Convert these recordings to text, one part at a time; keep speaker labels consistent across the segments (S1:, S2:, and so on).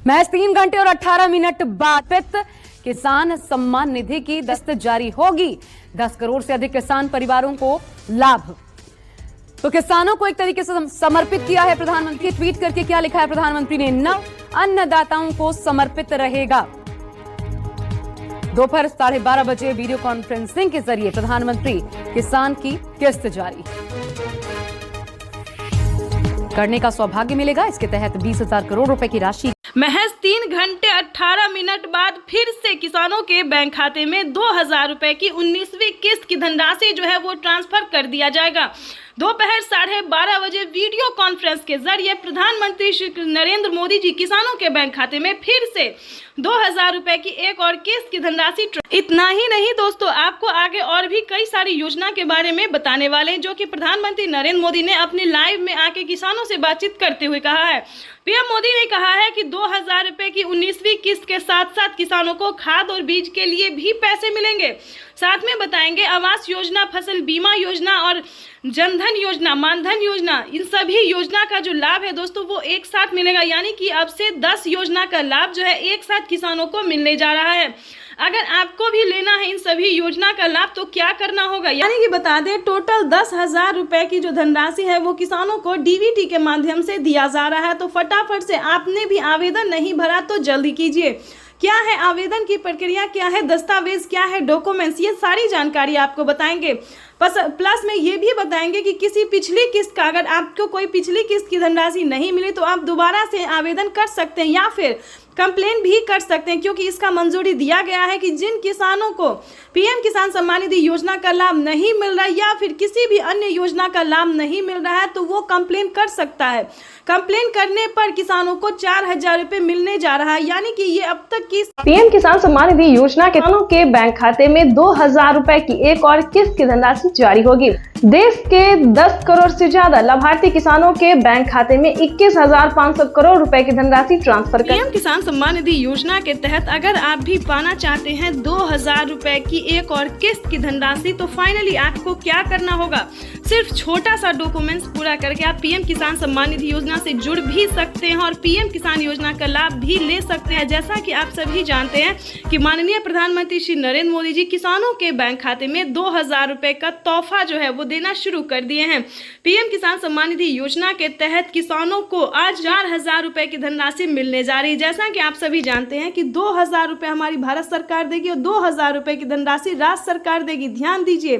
S1: महज 3 घंटे और 18 मिनट बाद किसान सम्मान निधि की दस्त जारी होगी। 10 करोड़ से अधिक किसान परिवारों को लाभ। तो किसानों को एक तरीके से समर्पित किया है प्रधानमंत्री। ट्वीट करके क्या लिखा है प्रधानमंत्री ने? अन्नदाताओं को समर्पित रहेगा। दोपहर 12:30 बजे वीडियो कॉन्फ्रेंसिंग के जरिए प्रधानमंत्री किसान की किस्त जारी करने का सौभाग्य मिलेगा। इसके तहत 20,000 करोड़ रुपए की राशि
S2: महज 3 घंटे 18 मिनट बाद फिर से किसानों के बैंक खाते में 2,000 रुपए की 19वीं किस्त की धनराशि जो है वो ट्रांसफर कर दिया जाएगा। दोपहर 12:30 बजे वीडियो कॉन्फ्रेंस के जरिए प्रधानमंत्री श्री नरेंद्र मोदी जी किसानों के बैंक खाते में फिर से 2,000 रुपए की एक और किस्त की धनराशि। इतना ही नहीं दोस्तों, आपको आगे और भी कई सारी योजना के बारे में बताने वाले हैं जो कि प्रधानमंत्री नरेंद्र मोदी ने अपने लाइव में आके किसानों से बातचीत करते हुए कहा है। पीएम मोदी ने कहा है कि 2,000 रुपए की 19वीं किस्त के साथ साथ किसानों को खाद और बीज के लिए भी पैसे मिलेंगे। साथ में बताएंगे आवास योजना, फसल बीमा योजना और जनधन योजना, मानधन योजना, इन सभी योजना का जो लाभ है दोस्तों वो एक साथ मिलेगा। यानी कि अब से 10 योजना का लाभ जो है एक साथ किसानों को मिलने जा रहा है। अगर आपको भी लेना है इन सभी योजना का लाभ तो क्या करना होगा, यानी कि बता दें टोटल 10,000 रुपए की जो धनराशि है वो किसानों को डीबीटी के माध्यम से दिया जा रहा है। तो फटाफट से आपने भी आवेदन नहीं भरा तो जल्दी कीजिए। क्या है आवेदन की प्रक्रिया, क्या है दस्तावेज, क्या है डॉक्यूमेंट्स, ये सारी जानकारी आपको बताएंगे। प्लस में ये भी बताएंगे कि किसी पिछली किस्त का अगर आपको कोई पिछली किस्त की धनराशि नहीं मिली तो आप दोबारा से आवेदन कर सकते हैं या फिर कंप्लेन भी कर सकते हैं, क्योंकि इसका मंजूरी दिया गया है कि जिन किसानों को पीएम किसान सम्मान निधि योजना का लाभ नहीं मिल रहा है या फिर किसी भी अन्य योजना का लाभ नहीं मिल रहा है तो वो कंप्लेन कर सकता है। कंप्लेन करने पर किसानों को 4,000 रुपए मिलने जा रहा है। यानी कि ये अब तक की
S3: पीएम किसान सम्मान निधि योजना के किसानों के बैंक खाते में 2,000 रुपए की एक और किस्त की धनराशि जारी होगी। देश के 10 करोड़ से ज्यादा लाभार्थी किसानों के बैंक खाते में 21,500 करोड़ रुपए की धनराशि ट्रांसफर कर
S2: पीएम किसान सम्मान निधि योजना के तहत अगर आप भी पाना चाहते हैं 2,000 रुपए की एक और किस्त की धनराशि तो फाइनली आपको क्या करना होगा, सिर्फ छोटा सा डॉक्यूमेंट्स पूरा करके आप पीएम किसान सम्मान निधि योजना से जुड़ भी सकते हैं और पीएम किसान योजना का लाभ भी ले सकते हैं। जैसा कि आप सभी जानते हैं कि माननीय प्रधानमंत्री श्री नरेंद्र मोदी जी किसानों के बैंक खाते में 2,000 रुपए का तोहफा जो है वो देना शुरू कर दिए हैं। पीएम किसान सम्मान निधि योजना के तहत किसानों को आज 4,000 रुपए की धनराशि मिलने जा रही है। जैसा कि आप सभी जानते हैं कि 2,000 रुपए हमारी भारत सरकार देगी और 2,000 रुपए की धनराशि राज्य सरकार देगी। ध्यान दीजिए,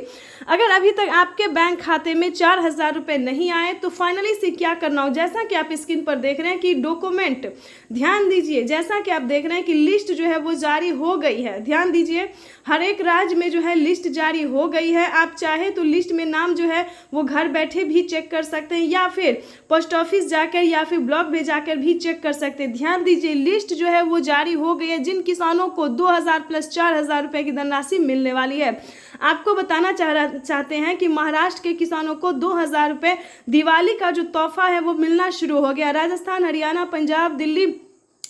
S2: अगर अभी तक आपके बैंक खाते में 4,000 रुपए नहीं आए तो फाइनली से क्या करना हो, जैसा कि आप स्क्रीन पर देख रहे हैं कि डॉक्यूमेंट, ध्यान दीजिए, जैसा कि आप देख रहे हैं कि लिस्ट जो है वो जारी हो गई है। ध्यान दीजिए, हर एक राज्य में जो है लिस्ट जारी हो गई है। आप चाहे तो लिस्ट में नाम जो है वो घर बैठे भी चेक कर सकते हैं या फिर पोस्ट ऑफिस जाकर या फिर ब्लॉक में जाकर भी चेक कर सकते हैं। ध्यान दीजिए, लिस्ट जो है वो जारी हो गई है जिन किसानों को 2,000 प्लस 4,000 रुपए की धनराशि मिलने वाली है। आपको बताना चाहते हैं कि महाराष्ट्र के किसानों को 2,000 रुपए दिवाली का जो तोहफा है वो मिलना शुरू हो गया। राजस्थान, हरियाणा, पंजाब, दिल्ली,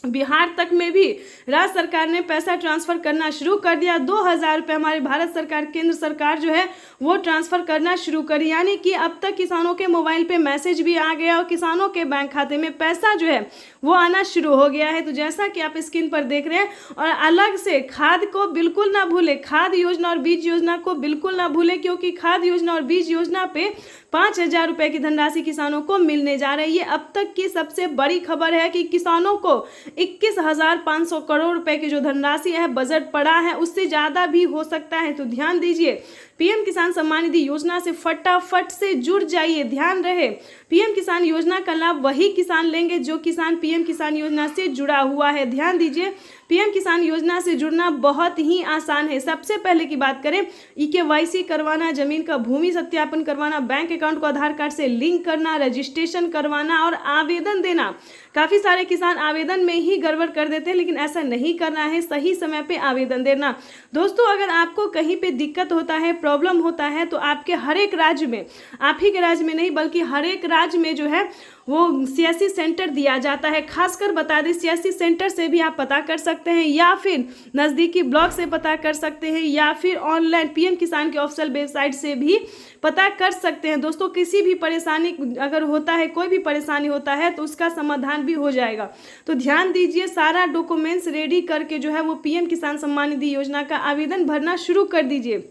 S2: बिहार तक में भी राज्य सरकार ने पैसा ट्रांसफर करना शुरू कर दिया। 2,000 रुपये हमारी भारत सरकार, केंद्र सरकार जो है वो ट्रांसफर करना शुरू करी। यानी कि अब तक किसानों के मोबाइल पे मैसेज भी आ गया और किसानों के बैंक खाते में पैसा जो है वो आना शुरू हो गया है। तो जैसा कि आप स्क्रीन पर देख रहे हैं, और अलग से खाद को बिल्कुल ना भूले, खाद योजना और बीज योजना को बिल्कुल ना भूले, क्योंकि खाद योजना और बीज योजना पे 5,000 रुपए की धनराशि किसानों को मिलने जा रही है। अब तक की सबसे बड़ी खबर है कि किसानों को 21,500 करोड़ रुपए की जो धनराशि है बजट पड़ा है, उससे ज्यादा भी हो सकता है। तो ध्यान दीजिए, पीएम किसान सम्मान निधि योजना से फटाफट से जुड़ जाइए। ध्यान रहे, पीएम किसान योजना का लाभ वही किसान लेंगे जो किसान पीएम किसान योजना से जुड़ा हुआ है। ध्यान दीजिए, पीएम किसान योजना से जुड़ना बहुत ही आसान है। सबसे पहले की बात करें, केवाईसी करवाना, जमीन का भूमि सत्यापन करवाना, बैंक अकाउंट को आधार कार्ड से लिंक करना, रजिस्ट्रेशन करवाना और आवेदन देना। काफ़ी सारे किसान आवेदन में ही गड़बड़ कर देते हैं, लेकिन ऐसा नहीं करना है, सही समय पे आवेदन देना। दोस्तों, अगर आपको कहीं पे दिक्कत होता है, प्रॉब्लम होता है तो आपके हर एक राज्य में, आप ही के राज्य में नहीं बल्कि हर एक राज्य में जो है वो CSC सेंटर दिया जाता है। खासकर बता दें, CSC सेंटर से भी आप पता कर सकते हैं या फिर नज़दीकी ब्लॉक से पता कर सकते हैं या फिर ऑनलाइन PM किसान के ऑफिशियल वेबसाइट से भी पता कर सकते हैं। दोस्तों, किसी भी परेशानी अगर होता है, कोई भी परेशानी होता है तो उसका समाधान भी हो जाएगा। तो ध्यान दीजिए, सारा डॉक्यूमेंट्स रेडी करके जो है वो PM किसान सम्मान निधि योजना का आवेदन भरना शुरू कर दीजिए।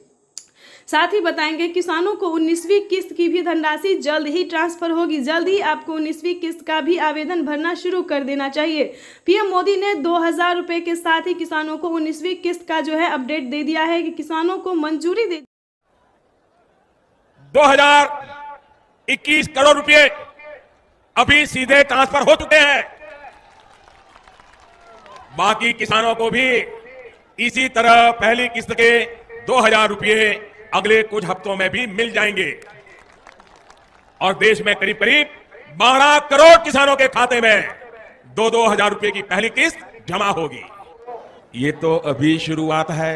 S2: साथ ही बताएंगे किसानों को 19वीं किस्त की भी धनराशि जल्द ही ट्रांसफर होगी। जल्द ही आपको 19वीं किस्त का भी आवेदन भरना शुरू कर देना चाहिए। PM मोदी ने 2000 रुपए के साथ ही किसानों को 19वीं किस्त का जो है अपडेट दे दिया है कि किसानों को मंजूरी दे
S4: 2021 करोड़ रुपए अभी सीधे ट्रांसफर हो चुके हैं। बाकी किसानों को भी इसी तरह पहली किस्त के 2000 रुपए अगले कुछ हफ्तों में भी मिल जाएंगे और देश में करीब करीब 12 करोड़ किसानों के खाते में 2-2 हजार रुपए की पहली किस्त जमा होगी। ये तो अभी शुरुआत है।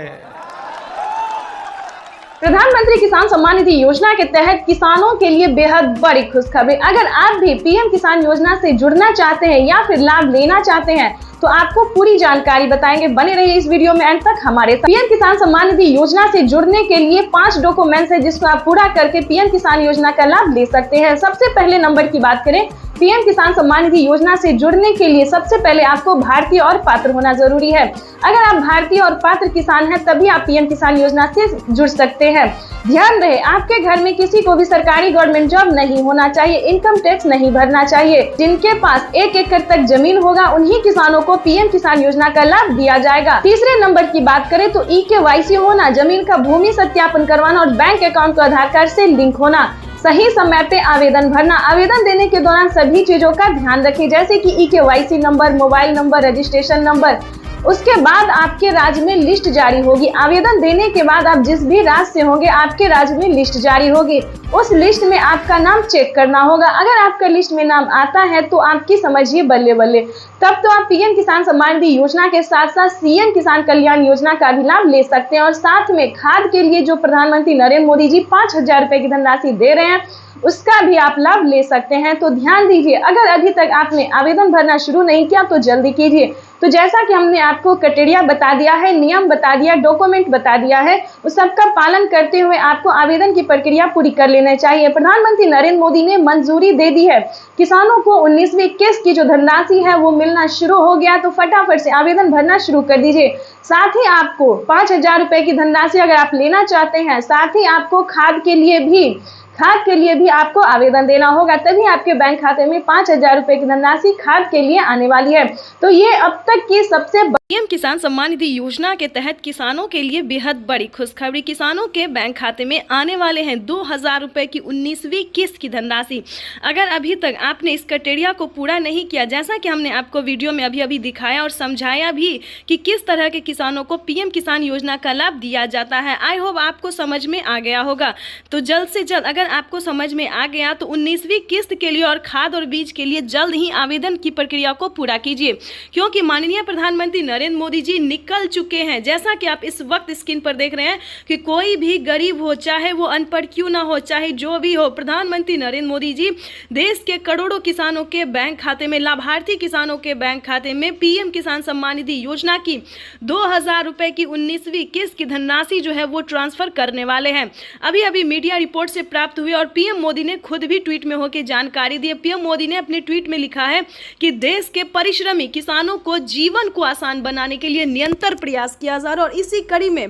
S3: प्रधानमंत्री किसान सम्मान निधि योजना के तहत किसानों के लिए बेहद बड़ी खुशखबरी। अगर आप भी PM किसान योजना से जुड़ना चाहते हैं या फिर लाभ लेना चाहते हैं तो आपको पूरी जानकारी बताएंगे। बने रहिए इस वीडियो में अंत तक हमारे साथ। PM किसान सम्मान निधि योजना से जुड़ने के लिए 5 डॉक्यूमेंट्स है जिसको आप पूरा करके PM किसान योजना का लाभ ले सकते हैं। सबसे पहले नंबर की बात करें, PM किसान सम्मान निधि योजना से जुड़ने के लिए सबसे पहले आपको भारतीय और पात्र होना जरूरी है। अगर आप भारतीय और पात्र किसान हैं तभी आप PM किसान योजना से जुड़ सकते हैं। ध्यान रहे, आपके घर में किसी को भी सरकारी गवर्नमेंट जॉब नहीं होना चाहिए, इनकम टैक्स नहीं भरना चाहिए। जिनके पास 1 एकड़ तक जमीन होगा उन्हीं किसानों को PM किसान योजना का लाभ दिया जाएगा। तीसरे नंबर की बात करें तो eKYC होना, जमीन का भूमि सत्यापन करवाना और बैंक अकाउंट को आधार कार्ड से लिंक होना, सही समय पे आवेदन भरना। आवेदन देने के दौरान सभी चीजों का ध्यान रखें जैसे कि eKYC number, mobile number, registration number. उसके बाद आपके राज्य में लिस्ट जारी होगी। आवेदन देने के बाद आप जिस भी राज्य से होंगे आपके राज्य में लिस्ट जारी होगी। उस लिस्ट में आपका नाम चेक करना होगा। अगर आपका लिस्ट में नाम आता है तो आपकी समझिए बल्ले बल्ले, तब तो आप PM किसान सम्मान निधि योजना के साथ साथ CM किसान कल्याण योजना का भी लाभ ले सकते हैं। और साथ में खाद के लिए जो प्रधानमंत्री नरेंद्र मोदी जी 5000 रुपए की धनराशि दे रहे हैं उसका भी आप लाभ ले सकते हैं। तो ध्यान दीजिए, अगर अभी तक आपने आवेदन भरना शुरू नहीं किया तो जल्दी कीजिए। तो जैसा कि हमने आपको क्राइटेरिया बता दिया है, नियम बता दिया, डॉक्यूमेंट बता दिया है, उस सबका पालन करते हुए आपको आवेदन की प्रक्रिया पूरी कर लेना चाहिए। प्रधानमंत्री नरेंद्र मोदी ने मंजूरी दे दी है। किसानों को 19वीं किस्त की जो धनराशि है वो मिलना शुरू हो गया। तो फटाफट से आवेदन भरना शुरू कर दीजिए। साथ ही आपको 5000 रुपए की धनराशि अगर आप लेना चाहते हैं, साथ ही आपको खाद के लिए भी आपको आवेदन देना होगा, तभी आपके बैंक खाते में 5000 रुपए की धनराशि खाद के लिए आने वाली है। तो ये अब तक की सबसे
S2: PM किसान सम्मान निधि योजना के तहत किसानों के लिए बेहद बड़ी खुशखबरी। किसानों के बैंक खाते में आने वाले हैं 2000 रुपए की 19वीं किस्त की धनराशि। अगर अभी तक आपने इस क्राइटेरिया को पूरा नहीं किया, जैसा कि हमने आपको वीडियो में अभी दिखाया और समझाया भी कि किस तरह के किसानों को PM किसान योजना का लाभ दिया जाता है, आई होप आपको समझ में आ गया होगा। तो जल्द से जल्द अगर आपको समझ में आ गया तो 19वीं किस्त के लिए और खाद और बीज के लिए जल्द ही आवेदन की प्रक्रिया को पूरा कीजिए, क्योंकि माननीय प्रधानमंत्री नरेंद्र मोदी जी निकल चुके हैं। जैसा कि आप इस वक्त स्क्रीन पर देख रहे हैं कि कोई भी गरीब हो, चाहे वो अनपढ़ क्यों ना हो, चाहे जो भी हो, प्रधानमंत्री नरेंद्र मोदी जी देश के करोड़ों किसानों के बैंक खाते में, लाभार्थी किसानों के बैंक खाते में PM किसान सम्मान निधि योजना की 2000 रुपए की 19वीं किस्त की धनराशि जो है वो ट्रांसफर करने वाले हैं। अभी मीडिया रिपोर्ट से प्राप्त हुई और PM मोदी ने खुद भी ट्वीट में होकर जानकारी दी। PM मोदी ने अपने ट्वीट में लिखा है कि देश के परिश्रमी किसानों को जीवन को आसान बनाने के लिए निरंतर प्रयास किया जा रहा है और इसी कड़ी में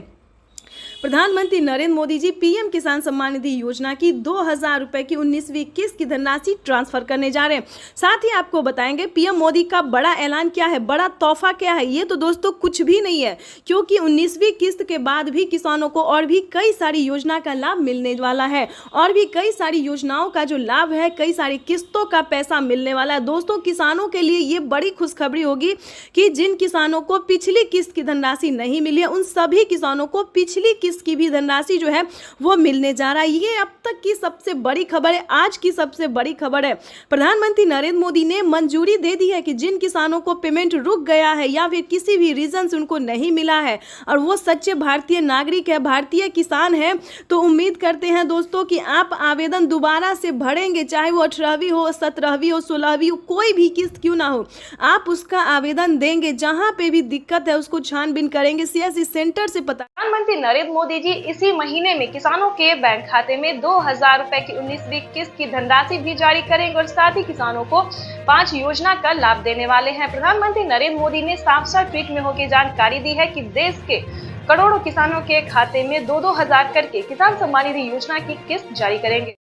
S2: प्रधानमंत्री नरेंद्र मोदी जी PM किसान सम्मान निधि योजना की 2000 रुपए की 19वीं किस्त की धनराशि ट्रांसफर करने जा रहे हैं। साथ ही आपको बताएंगे PM मोदी का बड़ा ऐलान क्या है, बड़ा तोहफा क्या है। ये तो दोस्तों कुछ भी नहीं है, क्योंकि 19वीं किस्त के बाद भी किसानों को और भी कई सारी योजना का लाभ मिलने वाला है और भी कई सारी योजनाओं का जो लाभ है, कई सारी किस्तों का पैसा मिलने वाला है। दोस्तों, किसानों के लिए ये बड़ी खुशखबरी होगी कि जिन किसानों को पिछली किस्त की धनराशि नहीं मिली है उन सभी किसानों को पिछली किस्त की भी धनराशि जो है वो मिलने जा रहा है। ये अब तक की सबसे बड़ी खबर है, आज की सबसे बड़ी खबर है। प्रधानमंत्री नरेंद्र मोदी ने मंजूरी दे दी है कि जिन किसानों को पेमेंट रुक गया है या फिर किसी भी रीजन से उनको नहीं मिला है और वो सच्चे भारतीय नागरिक है, भारतीय किसान है, तो उम्मीद करते हैं दोस्तों कि आप आवेदन दोबारा से भरेंगे, चाहे वो 18वीं हो, 17वीं हो, 16वीं हो, कोई भी किस्त क्यों ना हो, आप उसका आवेदन देंगे। जहां पे भी दिक्कत है उसको छानबीन करेंगे, सीएससी सेंटर से पता।
S3: प्रधानमंत्री नरेंद्र मोदी जी इसी महीने में किसानों के बैंक खाते में 2000 रुपए की 19वीं किस्त की धनराशि भी जारी करेंगे और साथ ही किसानों को 5 योजना का लाभ देने वाले हैं। प्रधानमंत्री नरेंद्र मोदी ने साफ-साफ ट्वीट में होकर जानकारी दी है कि देश के करोड़ों किसानों के खाते में 2-2 हजार करके किसान सम्मान निधि योजना की किस्त जारी करेंगे।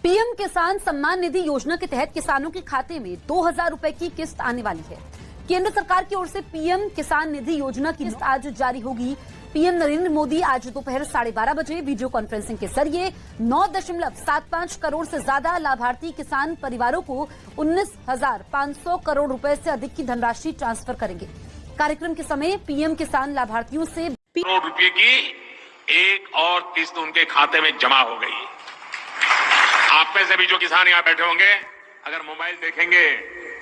S1: पीएम किसान सम्मान निधि योजना के तहत किसानों के खाते में 2000 रुपए की किस्त आने वाली है। केंद्र सरकार की ओर से पीएम किसान निधि योजना की किस्त आज जारी होगी। पीएम नरेंद्र मोदी आज दोपहर 12:30 बजे वीडियो कॉन्फ्रेंसिंग के जरिए 9.75 करोड़ से ज्यादा लाभार्थी किसान परिवारों को 19,500 करोड़ रुपए से अधिक की धनराशि ट्रांसफर करेंगे। कार्यक्रम के समय पीएम किसान लाभार्थियों से
S4: करोड़ रुपए की एक और किस्त उनके खाते में जमा हो गई। आप में से भी जो किसान यहाँ बैठे होंगे, अगर मोबाइल देखेंगे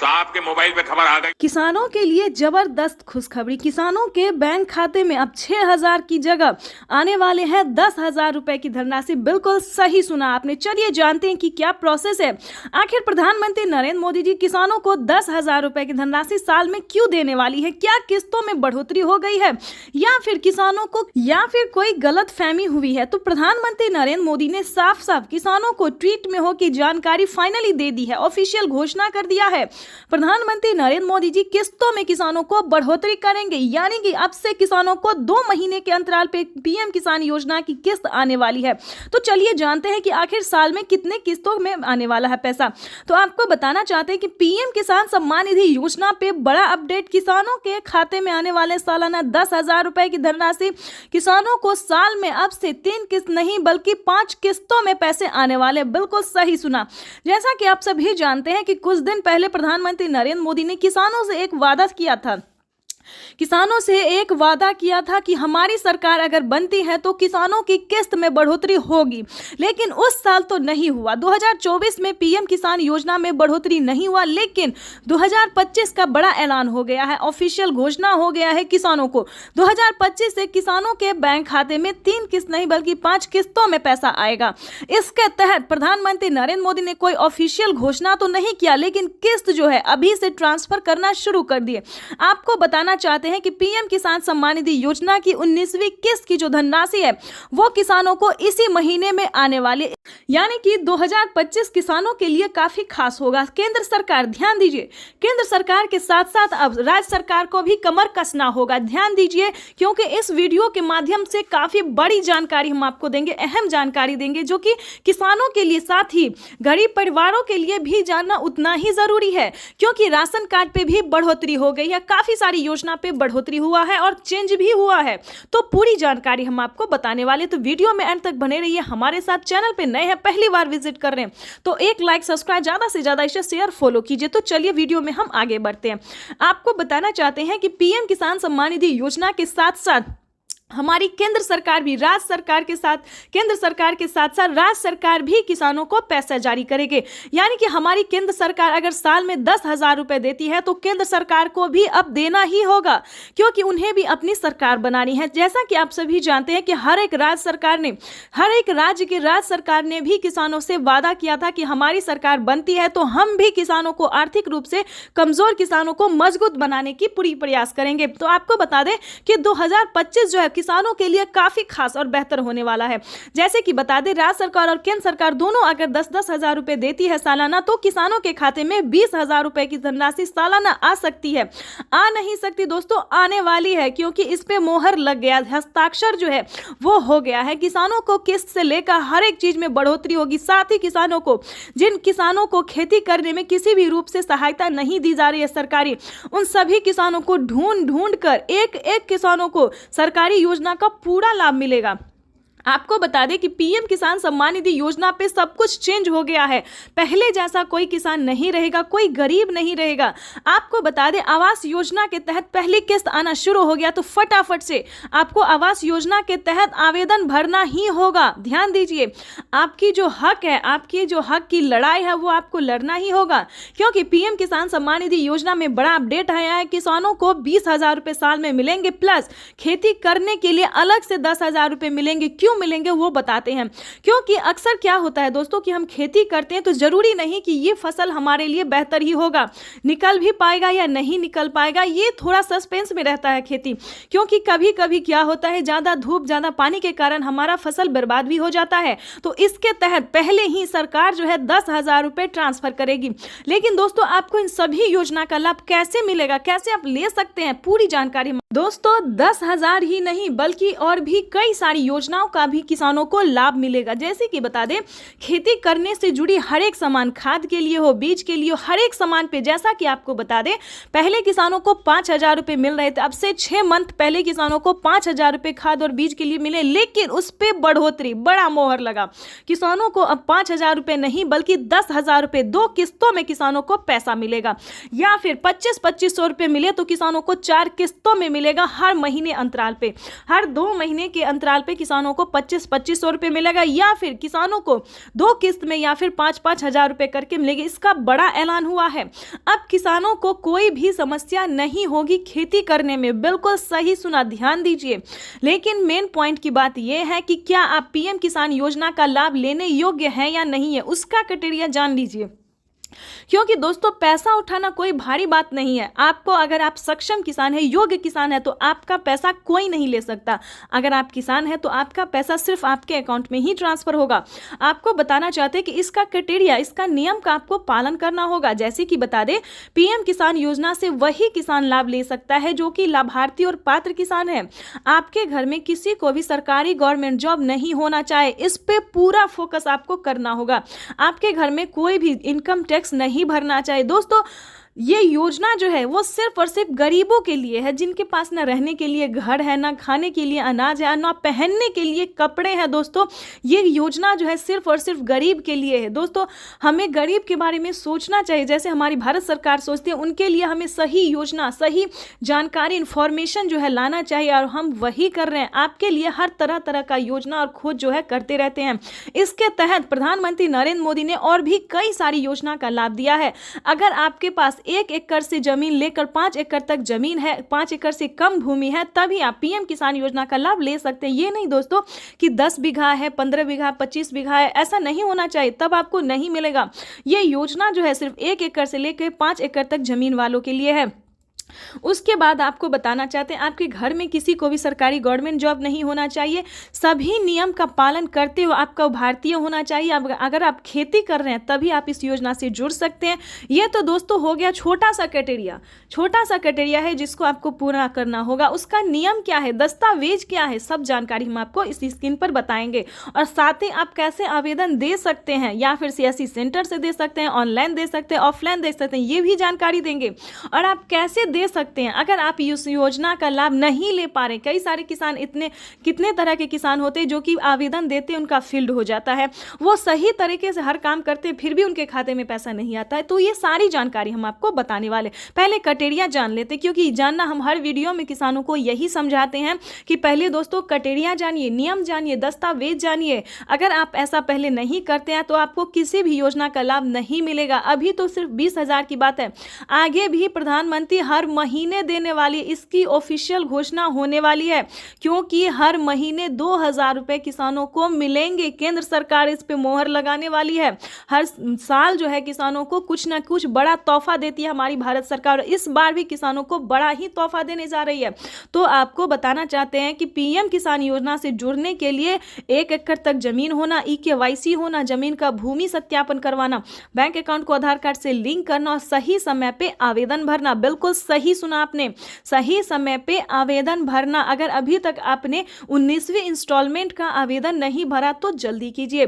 S4: तो आपके मोबाइल पे खबर आ गई।
S2: किसानों के लिए जबरदस्त खुशखबरी, किसानों के बैंक खाते में अब 6,000 की जगह आने वाले हैं 10,000 रुपए की धनराशि। बिल्कुल सही सुना आपने। चलिए जानते हैं कि क्या प्रोसेस है। आखिर प्रधानमंत्री नरेंद्र मोदी जी किसानों को 10,000 रुपए की धनराशि साल में क्यों देने वाली है? क्या किस्तों में बढ़ोतरी हो गई है या फिर किसानों को या फिर कोई गलत फहमी हुई है? तो प्रधानमंत्री नरेंद्र मोदी ने साफ साफ किसानों को ट्वीट में होकर जानकारी फाइनली दे दी है, ऑफिशियल घोषणा कर दिया है। प्रधानमंत्री नरेंद्र मोदी जी किस्तों में किसानों को बढ़ोतरी करेंगे, यानी कि अब से किसानों को 2 महीने के अंतराल पे पीएम किसान योजना की किस्त आने वाली है। तो चलिए जानते हैं कि आखिर साल में कितने किस्तों में आने वाला है पैसा। तो आपको बताना चाहते हैं कि पीएम किसान सम्मान निधि योजना पे बड़ा अपडेट। किसानों के खाते में आने वाले सालाना 10,000 रुपए की धनराशि किसानों को साल में अब से 3 किस्त नहीं बल्कि 5 किस्तों में पैसे आने वाले। बिल्कुल सही सुना। जैसा कि आप सभी जानते हैं कि कुछ दिन पहले प्रधानमंत्री नरेंद्र मोदी ने किसानों से एक वादा किया था, किसानों से एक वादा किया था कि हमारी सरकार अगर बनती है तो किसानों की किस्त में बढ़ोतरी होगी, लेकिन उस साल तो नहीं हुआ। 2024 में पीएम किसान योजना में बढ़ोतरी नहीं हुआ, लेकिन 2025 का बड़ा ऐलान हो गया है, ऑफिशियल घोषणा हो गया है किसानों को। 2025 से किसानों के बैंक खाते में 3 किस्त नहीं बल्कि 5 किस्तों में पैसा आएगा। इसके तहत प्रधानमंत्री नरेंद्र मोदी ने कोई ऑफिशियल घोषणा तो नहीं किया, लेकिन किस्त जो है अभी से ट्रांसफर करना शुरू कर दिए। आपको बताना चाहते हैं कि पीएम किसान सम्मान निधि योजना की 19वीं किस्त की जो धनराशि है वो किसानों को इसी महीने में आने वाली, यानी कि 2025 किसानों के लिए काफी खास होगा। केंद्र सरकार, ध्यान दीजिए, केंद्र सरकार के साथ साथ अब राज्य सरकार को भी कमर कसना होगा। ध्यान दीजिए, क्योंकि इस वीडियो के माध्यम से काफी बड़ी जानकारी हम आपको देंगे, अहम जानकारी देंगे, जो कि किसानों के लिए साथ ही गरीब परिवारों के लिए भी जानना उतना ही जरूरी है, क्योंकि राशन कार्ड पे भी बढ़ोतरी हो गई है, काफी सारी योजना पे बढ़ोतरी हुआ है और चेंज भी हुआ है। तो पूरी जानकारी हम आपको बताने वाले, तो वीडियो में अंत तक बने रहिए हमारे साथ। चैनल पे नए हैं, पहली बार विजिट कर रहे हैं तो एक लाइक, सब्सक्राइब, ज्यादा से ज्यादा इसे शेयर, फॉलो कीजिए। तो चलिए वीडियो में हम आगे बढ़ते हैं। आपको बताना चाहते हैं कि पीएम किसान सम्मान निधि योजना के साथ साथ हमारी केंद्र सरकार भी राज्य सरकार के साथ, केंद्र सरकार के साथ साथ राज्य सरकार भी किसानों को पैसा जारी करेंगे। यानी कि हमारी केंद्र सरकार अगर साल में 10,000 रुपए देती है तो केंद्र सरकार को भी अब देना ही होगा, क्योंकि उन्हें भी अपनी सरकार बनानी है। जैसा कि आप सभी जानते हैं कि हर एक राज्य सरकार ने भी किसानों से वादा किया था कि हमारी सरकार बनती है तो हम भी किसानों को, आर्थिक रूप से कमजोर किसानों को मजबूत बनाने की पूरी प्रयास करेंगे। तो आपको बता दें कि 2025 जो है किसानों के लिए काफी खास और बेहतर होने वाला है। जैसे कि बता दें, राज्य सरकार और केंद्र सरकार दोनों अगर 10-10 हजार रुपए देती है सालाना, तो किसानों के खाते में 20,000 रुपए की धनराशि सालाना आ सकती है। आ नहीं सकती दोस्तों, आने वाली है, क्योंकि इस पे मोहर लग गया, हस्ताक्षर जो है वो हो गया है। किसानों को किस्त से लेकर हर एक चीज में बढ़ोतरी होगी। साथ ही किसानों को, जिन किसानों को खेती करने में किसी भी रूप से सहायता नहीं दी जा रही है सरकारी, उन सभी किसानों को ढूंढ कर एक एक किसानों को सरकारी योजना का पूरा लाभ मिलेगा। आपको बता दें कि पीएम किसान सम्मान निधि योजना पे सब कुछ चेंज हो गया है। पहले जैसा कोई किसान नहीं रहेगा, कोई गरीब नहीं रहेगा। आपको बता दें आवास योजना के तहत पहली किस्त आना शुरू हो गया, तो फटाफट से आपको आवास योजना के तहत आवेदन भरना ही होगा। ध्यान दीजिए, आपकी जो हक है, आपकी जो हक की लड़ाई है वो आपको लड़ना ही होगा, क्योंकि पीएम किसान सम्मान निधि योजना में बड़ा अपडेट आया है। किसानों को 20,000 रुपए साल में मिलेंगे, प्लस खेती करने के लिए अलग से 10,000 रुपए मिलेंगे। क्यों मिलेंगे वो बताते हैं। क्योंकि अक्सर क्या होता है दोस्तों कि हम खेती करते हैं तो जरूरी नहीं कि ये फसल हमारे लिए बेहतर ही होगा, निकल भी पाएगा या नहीं निकल पाएगा, ये थोड़ा सस्पेंस में रहता है खेती। क्योंकि कभी कभी क्या होता है, ज्यादा धूप ज्यादा पानी के कारण हमारा फसल बर्बाद भी हो जाता है। तो इसके तहत पहले ही सरकार जो है 10,000 रुपए ट्रांसफर करेगी। लेकिन दोस्तों आपको इन सभी योजना का लाभ कैसे मिलेगा, कैसे आप ले सकते हैं, पूरी जानकारी दोस्तों 10,000 ही नहीं बल्कि और भी कई सारी योजनाओं का भी किसानों को लाभ मिलेगा। जैसे कि बता दें, खेती करने से जुड़ी हर एक सामान, खाद के लिए हो, बीज के लिए हो, हर एक सामान पे जैसा कि आपको बता दें पहले किसानों को 5,000 रुपए मिल रहे थे। अब से 6 मंथ पहले किसानों को 5,000 रुपए खाद और बीज के लिए मिले, लेकिन उस पर बढ़ोतरी, बड़ा मोहर लगा। किसानों को अब 5,000 रुपए नहीं बल्कि 10,000 रुपए 2 किस्तों में किसानों को पैसा मिलेगा। या फिर 25-2500 रुपए मिले तो किसानों को 4 किस्तों में मिलेगा, हर महीने अंतराल पे, हर 2 महीने के अंतराल पे किसानों को 25-2500 रुपए मिलेगा। या फिर किसानों को 2 किस्त में या फिर 5-5 हजार रुपए करके मिलेगी। इसका बड़ा ऐलान हुआ है। अब किसानों को कोई भी समस्या नहीं होगी खेती करने में। बिल्कुल सही सुना, ध्यान दीजिए। लेकिन मेन पॉइंट की बात यह है कि क्या आप पीएम किसान योजना का लाभ लेने योग्य हैं या नहीं है, उसका क्राइटेरिया जान लीजिए। क्योंकि दोस्तों पैसा उठाना कोई भारी बात नहीं है। आपको, अगर आप सक्षम किसान है, योग्य किसान है, तो आपका पैसा कोई नहीं ले सकता। अगर आप किसान है तो आपका पैसा सिर्फ आपके अकाउंट में ही ट्रांसफर होगा। आपको बताना चाहते हैं कि इसका क्राइटेरिया, इसका नियम का आपको पालन करना होगा। जैसे कि बता दें, पीएम किसान योजना से वही किसान लाभ ले सकता है जो कि लाभार्थी और पात्र किसान है। आपके घर में किसी को भी सरकारी गवर्नमेंट जॉब नहीं होना चाहिए, इस पे पूरा फोकस आपको करना होगा। आपके घर में कोई भी इनकम टैक्स नहीं भरना चाहिए। दोस्तों ये योजना जो है वो सिर्फ और सिर्फ गरीबों के लिए है, जिनके पास ना रहने के लिए घर है, ना खाने के लिए अनाज है, ना पहनने के लिए कपड़े हैं। दोस्तों ये योजना जो है सिर्फ और सिर्फ गरीब के लिए है। दोस्तों हमें गरीब के बारे में सोचना चाहिए, जैसे हमारी भारत सरकार सोचती है। उनके लिए हमें सही योजना, सही जानकारी, इंफॉर्मेशन जो है लाना चाहिए, और हम वही कर रहे हैं। आपके लिए हर तरह तरह का योजना और खोज जो है करते रहते हैं। इसके तहत प्रधानमंत्री नरेंद्र मोदी ने और भी कई सारी योजना का लाभ दिया है। अगर आपके पास 1 एकड़ से जमीन लेकर 5 एकड़ तक जमीन है, 5 एकड़ से कम भूमि है, तभी आप पीएम किसान योजना का लाभ ले सकते हैं। ये नहीं दोस्तों कि 10 बीघा है, 15 बीघा, 25 बीघा है, ऐसा नहीं होना चाहिए, तब आपको नहीं मिलेगा। ये योजना जो है सिर्फ 1 एकड़ से लेकर 5 एकड़ तक जमीन वालों के लिए है। उसके बाद आपको बताना चाहते हैं, आपके घर में किसी को भी सरकारी गवर्नमेंट जॉब नहीं होना चाहिए। सभी नियम का पालन करते हुए आपका भारतीय होना चाहिए। अगर आप खेती कर रहे हैं तभी आप इस योजना से जुड़ सकते हैं। ये तो दोस्तों हो गया छोटा सा क्राइटेरिया है जिसको आपको पूरा करना होगा। उसका नियम क्या है, दस्तावेज क्या है, सब जानकारी हम आपको इस स्क्रीन पर बताएंगे। और साथ ही आप कैसे आवेदन दे सकते हैं, या फिर सीएससी सेंटर से दे सकते हैं, ऑनलाइन दे सकते हैं, ऑफलाइन दे सकते हैं, ये भी जानकारी देंगे। और आप कैसे दे सकते हैं अगर आप इस योजना का लाभ नहीं ले पा रहे। कई सारे किसान, कितने तरह के किसान होते हैं जो कि आवेदन देते हैं, उनका फील्ड हो जाता है, वो सही तरीके से हर काम करते हैं, फिर भी उनके खाते में पैसा नहीं आता है। तो ये सारी जानकारी हम आपको बताने वाले। पहले क्राइटेरिया जान लेते, क्योंकि जानना हम हर वीडियो में किसानों को यही समझाते हैं कि पहले दोस्तों क्राइटेरिया जानिए, नियम जानिए, दस्तावेज जानिए। अगर आप ऐसा पहले नहीं करते हैं तो आपको किसी भी योजना का लाभ नहीं मिलेगा। अभी तो सिर्फ 20,000 की बात है, आगे भी प्रधानमंत्री हर महीने देने वाली, इसकी ऑफिशियल घोषणा होने वाली है, क्योंकि हर महीने 2,000 रुपए किसानों को मिलेंगे। केंद्र सरकार इस पे मोहर लगाने वाली है। हर साल जो है किसानों को कुछ ना कुछ बड़ा तोहफा देती है हमारी भारत सरकार, इस बार भी किसानों को बड़ा ही तोहफा देने जा रही है। तो आपको बताना चाहते हैं कि पीएम किसान योजना से जुड़ने के लिए 1 एकड़ तक जमीन होना, EKYC होना, जमीन का भूमि सत्यापन करवाना, बैंक अकाउंट को आधार कार्ड से लिंक करना और सही समय पे आवेदन भरना। बिल्कुल सही सुना आपने, सही समय पे आवेदन भरना। अगर अभी तक आपने 19वीं इंस्टॉलमेंट का आवेदन नहीं भरा तो जल्दी कीजिए।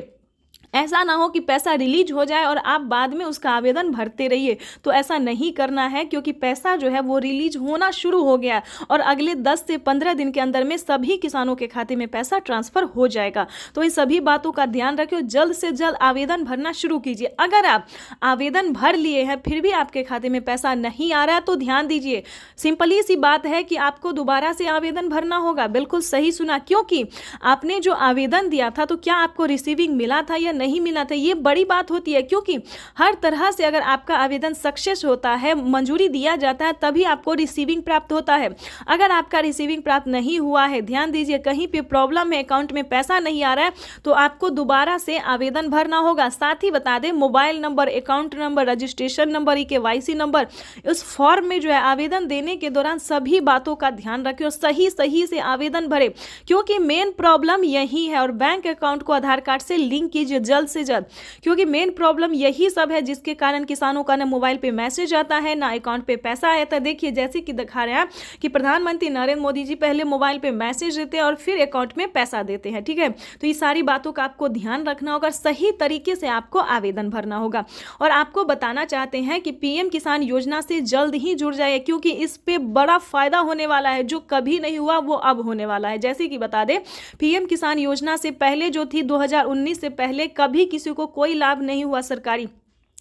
S2: ऐसा ना हो कि पैसा रिलीज हो जाए और आप बाद में उसका आवेदन भरते रहिए। तो ऐसा नहीं करना है, क्योंकि पैसा जो है वो रिलीज होना शुरू हो गया और अगले 10 से 15 दिन के अंदर में सभी किसानों के खाते में पैसा ट्रांसफर हो जाएगा। तो इन सभी बातों का ध्यान रखिए, जल्द से जल्द आवेदन भरना शुरू कीजिए। अगर आप आवेदन भर लिए हैं फिर भी आपके खाते में पैसा नहीं आ रहा है तो ध्यान दीजिए, सिंपली सी बात है कि आपको दोबारा से आवेदन भरना होगा। बिल्कुल सही सुना, क्योंकि आपने जो आवेदन दिया था तो क्या आपको रिसीविंग मिला था या नहीं मिला था, ये बड़ी बात होती है। क्योंकि हर तरह से अगर आपका आवेदन सक्सेस होता है, मंजूरी दिया जाता है, तभी आपको रिसीविंग प्राप्त होता है। अगर आपका रिसीविंग प्राप्त नहीं हुआ है, ध्यान दीजिए, कहीं पे प्रॉब्लम है, अकाउंट में पैसा नहीं आ रहा है, तो आपको दोबारा से आवेदन भरना होगा। साथ ही बता दें, mobile number, account number, registration number, KYC number, उस फॉर्म में जो है आवेदन देने के दौरान सभी बातों का ध्यान रखें और सही से आवेदन भरें, क्योंकि मेन प्रॉब्लम यही है। और बैंक अकाउंट को आधार कार्ड से लिंक कीजिए जल्द से जल्द, क्योंकि मेन प्रॉब्लम यही सब है जिसके कारण किसानों का ना मोबाइल पे मैसेज आता है, ना अकाउंट पे पैसा आता है। देखिए, जैसे कि दिखा रहे हैं कि प्रधानमंत्री नरेंद्र मोदी जी पहले मोबाइल पे मैसेज देते हैं और फिर अकाउंट में पैसा देते हैं, ठीक है। तो ये सारी बातों का आपको ध्यान रखना होगा, सही तरीके से आपको आवेदन भरना होगा। और आपको बताना चाहते हैं कि PM किसान योजना से जल्द ही जुड़ जाइए, क्योंकि इस पे बड़ा फायदा होने वाला है, जो कभी नहीं हुआ वो अब होने वाला है। जैसे कि बता दें, PM किसान योजना से पहले जो थी 2019 से पहले कभी किसी को कोई लाभ नहीं हुआ सरकारी,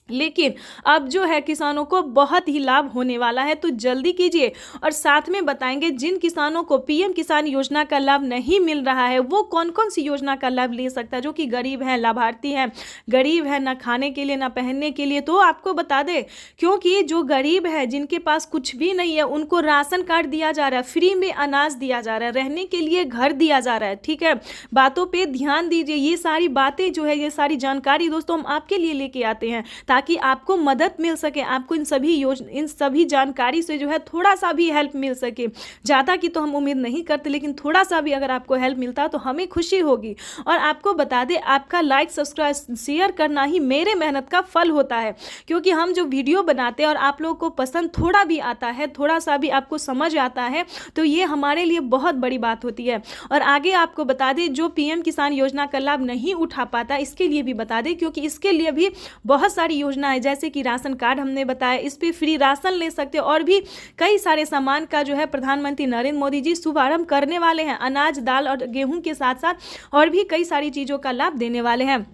S2: लेकिन अब जो है किसानों को बहुत ही लाभ होने वाला है। तो जल्दी कीजिए। और साथ में बताएंगे जिन किसानों को PM किसान योजना का लाभ नहीं मिल रहा है वो कौन कौन सी योजना का लाभ ले सकता है, जो कि गरीब है, लाभार्थी है, गरीब है, ना खाने के लिए ना पहनने के लिए। तो आपको बता दें, क्योंकि जो गरीब है, जिनके पास कुछ भी नहीं है, उनको राशन कार्ड दिया जा रहा है, फ्री में अनाज दिया जा रहा है, रहने के लिए घर दिया जा रहा है, ठीक है। बातों पर ध्यान दीजिए। ये सारी बातें जो है, ये सारी जानकारी दोस्तों हम आपके लिए लेके आते हैं ताकि आपको मदद मिल सके, आपको इन सभी जानकारी से जो है थोड़ा सा भी हेल्प मिल सके। ज़्यादा की तो हम उम्मीद नहीं करते, लेकिन थोड़ा सा भी अगर आपको हेल्प मिलता तो हमें खुशी होगी। और आपको बता दें, आपका लाइक, सब्सक्राइब, शेयर करना ही मेरे मेहनत का फल होता है, क्योंकि हम जो वीडियो बनाते हैं और आप लोगों को पसंद थोड़ा भी आता है, थोड़ा सा भी आपको समझ आता है, तो ये हमारे लिए बहुत बड़ी बात होती है। और आगे आपको बता दें, जो PM किसान योजना का लाभ नहीं उठा पाता, इसके लिए भी बता दें, क्योंकि इसके लिए भी बहुत सारी योजना है, जैसे कि राशन कार्ड हमने बताया, इस पे फ्री राशन ले सकते हो। और भी कई सारे सामान का जो है प्रधानमंत्री नरेंद्र मोदी जी शुभारंभ करने वाले हैं, अनाज, दाल और गेहूं के साथ साथ और भी कई सारी चीज़ों का लाभ देने वाले हैं।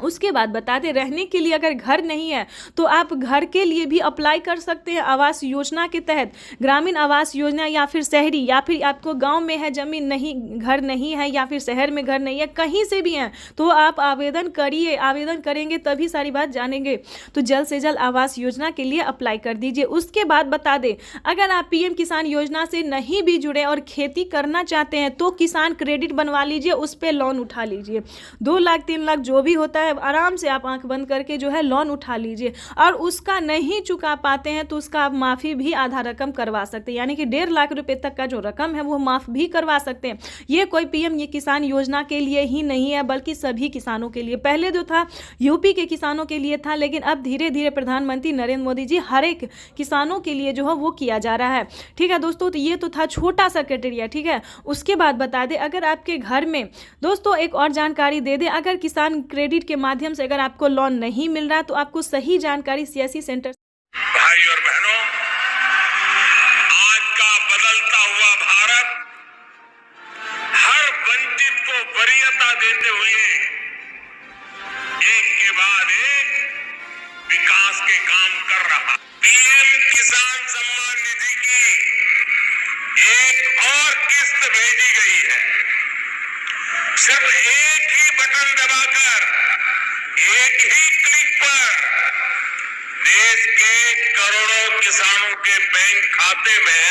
S2: उसके बाद बता दें, रहने के लिए अगर घर नहीं है तो आप घर के लिए भी अप्लाई कर सकते हैं आवास योजना के तहत, ग्रामीण आवास योजना, या फिर शहरी, या फिर आपको गांव में है जमीन नहीं, घर नहीं है, या फिर शहर में घर नहीं है, कहीं से भी हैं तो आप आवेदन करिए। आवेदन करेंगे तभी सारी बात जानेंगे। तो जल्द से जल्द आवास योजना के लिए अप्लाई कर दीजिए। उसके बाद बता दें, अगर आप PM किसान योजना से नहीं भी जुड़े और खेती करना चाहते हैं तो किसान क्रेडिट बनवा लीजिए, उस पर लोन उठा लीजिए। 2 लाख 3 लाख जो भी होता है, आराम से आप आंख बंद करके जो है लोन उठा लीजिए। और उसका नहीं चुका पाते हैं तो उसका आप माफ़ी भी आधा रकम करवा सकते हैं, यानी कि 1.5 लाख रुपए तक का जो रकम है वो माफ़ भी करवा सकते हैं। ये कोई PM ये किसान योजना के लिए ही नहीं है, बल्कि सभी किसानों के लिए। पहले जो था UP के किसानों के लिए था, लेकिन अब धीरे धीरे प्रधानमंत्री नरेंद्र मोदी जी हर एक किसानों के लिए जो है वो किया जा रहा है, ठीक है दोस्तों। तो ये तो था छोटा सा क्राइटेरिया, ठीक है। उसके बाद बता दें, अगर आपके घर में दोस्तों एक और जानकारी दे दें, अगर किसान क्रेडिट के माध्यम से अगर आपको लोन नहीं मिल रहा तो आपको सही जानकारी CSC सेंटर।
S4: भाई और बहनों, आज का बदलता हुआ भारत हर वंचित को वरीयता देते हुए एक के बाद एक विकास के काम कर रहा। PM किसान सम्मान निधि की एक और किस्त भेजी गई है। सिर्फ एक ही बटन दबाकर, एक ही क्लिक पर देश के करोड़ों किसानों के बैंक खाते में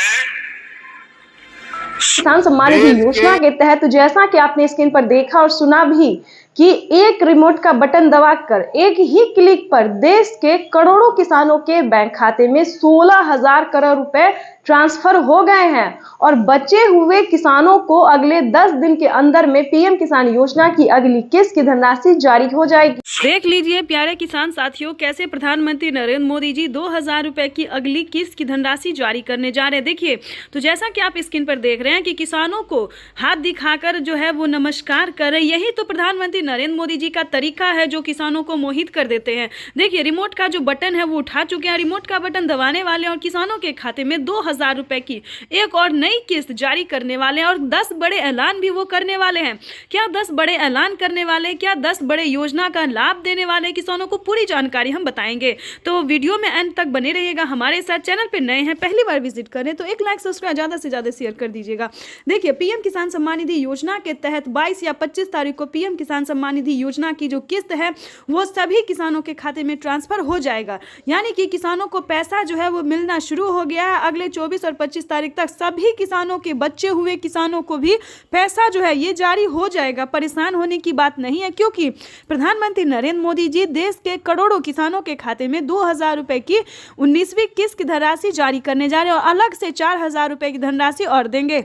S3: किसान सम्मान निधि योजना के तहत जैसा कि आपने स्क्रीन पर देखा और सुना भी कि एक रिमोट का बटन दबाकर एक ही क्लिक पर देश के करोड़ों किसानों के बैंक खाते में 16,000 करोड़ रुपए ट्रांसफर हो गए हैं और बचे हुए किसानों को अगले 10 दिन के अंदर में पीएम किसान योजना की अगली किस्त की धनराशि जारी हो जाएगी।
S2: देख लीजिए प्यारे किसान साथियों, कैसे प्रधानमंत्री नरेंद्र मोदी जी 2000 रुपए की अगली किस्त की धनराशि जारी करने जा रहे हैं। देखिए, तो जैसा कि आप स्क्रीन पर देख रहे हैं कि किसानों को हाथ दिखाकर जो है वो नमस्कार कर रहे, यही तो प्रधानमंत्री नरेंद्र मोदी जी का तरीका है जो किसानों को मोहित कर देते हैं। देखिए, रिमोट का जो बटन है वो उठा चुके हैं, रिमोट का बटन दबाने वाले और किसानों के खाते में 2000 रुपए की एक और नई किस्त जारी करने वाले हैं और 10 बड़े ऐलान भी वो करने वाले हैं। क्या 10 बड़े ऐलान करने वाले, क्या 10 बड़े योजना का लाभ देने वाले किसानों को, पूरी जानकारी हम बताएंगे। तो वीडियो में अंत तक बने रहिएगा हमारे साथ। चैनल पे नए हैं, पहली बार विजिट करें तो एक लाइक सब्सक्राइब ज्यादा से ज्यादा शेयर कर दीजिएगा। देखिए, पीएम किसान सम्मान निधि योजना के तहत 22 या 25 तारीख को पीएम किसान सम्मान निधि योजना की जो किस्त है वो सभी किसानों के खाते में ट्रांसफर हो जाएगा। यानी कि किसानों को पैसा जो है वो मिलना शुरू हो गया है। अगले 24 और 25 तारीख तक सभी किसानों के, बचे हुए किसानों को भी पैसा जो है ये जारी हो जाएगा। परेशान होने की बात नहीं है, क्योंकि प्रधानमंत्री नरेंद्र मोदी जी देश के करोड़ों किसानों के खाते में 2000 रुपए की 19वीं किस्त की धनराशि जारी करने जा रहे हैं और अलग से 4000 रुपए की धनराशि और देंगे।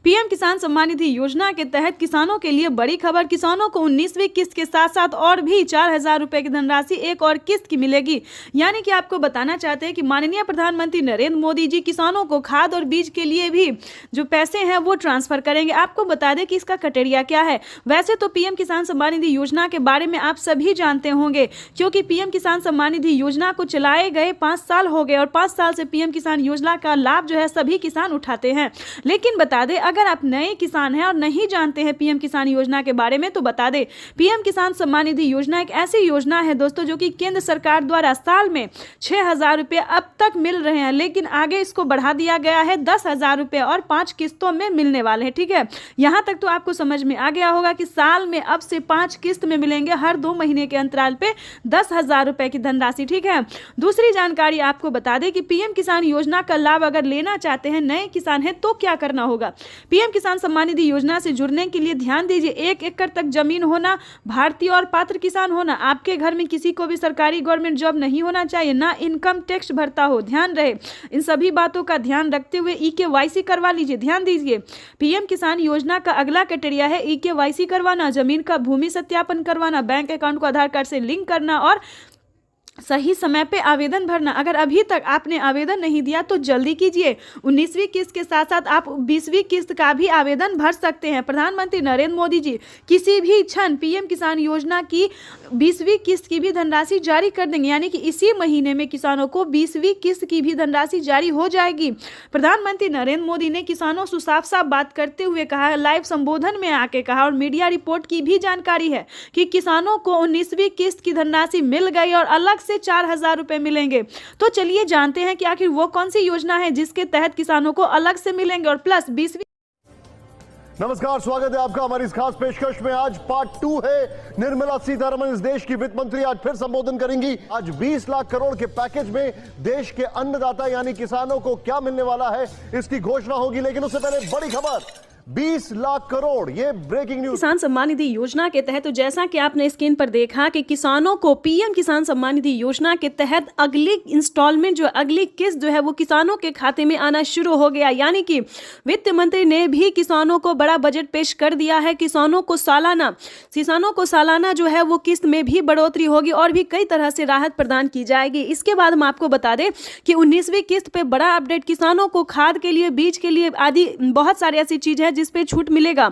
S2: पीएम किसान सम्मान निधि योजना के तहत किसानों के लिए बड़ी खबर, किसानों को 19वीं किस्त के साथ साथ और भी 4000 रुपए की धनराशि एक और किस्त की मिलेगी। यानी कि आपको बताना चाहते हैं कि माननीय प्रधानमंत्री नरेंद्र मोदी जी किसानों को खाद और बीज के लिए भी जो पैसे हैं वो ट्रांसफर करेंगे। आपको बता दें कि इसका क्राइटेरिया क्या है। वैसे तो पीएम किसान सम्मान निधि योजना के बारे में आप सभी जानते होंगे, क्योंकि पीएम किसान सम्मान निधि योजना को चलाए गए 5 साल हो गए और 5 साल से पीएम किसान योजना का लाभ जो है सभी किसान उठाते हैं। लेकिन बता दें, अगर आप नए किसान हैं और नहीं जानते हैं पीएम किसान योजना के बारे में, तो बता दें पीएम किसान सम्मान निधि योजना एक ऐसी योजना है दोस्तों जो कि केंद्र सरकार द्वारा साल में 6000 रुपए अब तक मिल रहे हैं, लेकिन आगे इसको बढ़ा दिया गया है 10,000 रुपए और 5 किस्तों में मिलने वाले हैं। ठीक है, यहां तक तो आपको समझ में आ गया होगा कि साल में अब से 5 किस्त में मिलेंगे, हर 2 महीने के अंतराल पे 10,000 रुपए की धनराशि। ठीक है, दूसरी जानकारी आपको बता दें कि पीएम किसान योजना का लाभ अगर लेना चाहते हैं, नए किसान हैं, तो क्या करना होगा। पीएम किसान सम्मान निधि योजना से जुड़ने के लिए ध्यान दीजिए, 1 एकड़ तक जमीन होना, भारतीय और पात्र किसान होना, आपके घर में किसी को भी सरकारी गवर्नमेंट जॉब नहीं होना चाहिए, ना इनकम टैक्स भरता हो, ध्यान रहे। इन सभी बातों का ध्यान रखते हुए EKYC करवा लीजिए। ध्यान दीजिए, पीएम किसान योजना का अगला क्राइटेरिया है EKYC करवाना, जमीन का भूमि सत्यापन करवाना, बैंक अकाउंट को आधार कार्ड से लिंक करना और सही समय पे आवेदन भरना। अगर अभी तक आपने आवेदन नहीं दिया तो जल्दी कीजिए। 19वीं किस्त के साथ साथ आप 20वीं किस्त का भी आवेदन भर सकते हैं। प्रधानमंत्री नरेंद्र मोदी जी किसी भी क्षण पीएम किसान योजना की 20वीं किस्त की भी धनराशि जारी कर देंगे, यानी कि इसी महीने में किसानों को 20वीं किस्त की भी धनराशि जारी हो जाएगी। प्रधानमंत्री नरेंद्र मोदी ने किसानों से साफ साफ बात करते हुए कहा, लाइव संबोधन में आके कहा और मीडिया रिपोर्ट की भी जानकारी है कि किसानों को 19वीं किस्त की धनराशि मिल गई और अलग से 4000 रुपए मिलेंगे। तो चलिए जानते हैं कि आखिर वो कौन सी योजना है जिसके तहत किसानों को अलग से मिलेंगे और प्लस 20वीं।
S5: नमस्कार, स्वागत है आपका हमारी इस खास पेशकश में। आज पार्ट 2 है। निर्मला सीतारमण इस देश की वित्त मंत्री आज फिर संबोधन करेंगी। आज 20 लाख करोड़ के पैकेज में देश के अन्नदाता यानी किसानों को क्या मिलने वाला है, इसकी घोषणा होगी। लेकिन उससे पहले बड़ी खबर, 20 लाख करोड़, ये ब्रेकिंग न्यूज।
S2: किसान सम्मान निधि योजना के तहत तो जैसा कि आपने स्क्रीन पर देखा कि किसानों को पीएम किसान सम्मान निधि योजना के तहत अगली इंस्टॉलमेंट जो अगली किस्त जो है वो किसानों के खाते में आना शुरू हो गया। यानी कि वित्त मंत्री ने भी किसानों को बड़ा बजट पेश कर दिया है। किसानों को सालाना जो है वो किस्त में भी बढ़ोतरी होगी और भी कई तरह से राहत प्रदान की जाएगी। इसके बाद हम आपको बता दें कि 19वीं किस्त पे बड़ा अपडेट, किसानों को खाद के लिए, बीज के लिए आदि बहुत सारी ऐसी चीजें हैं जिस पे छूट मिलेगा।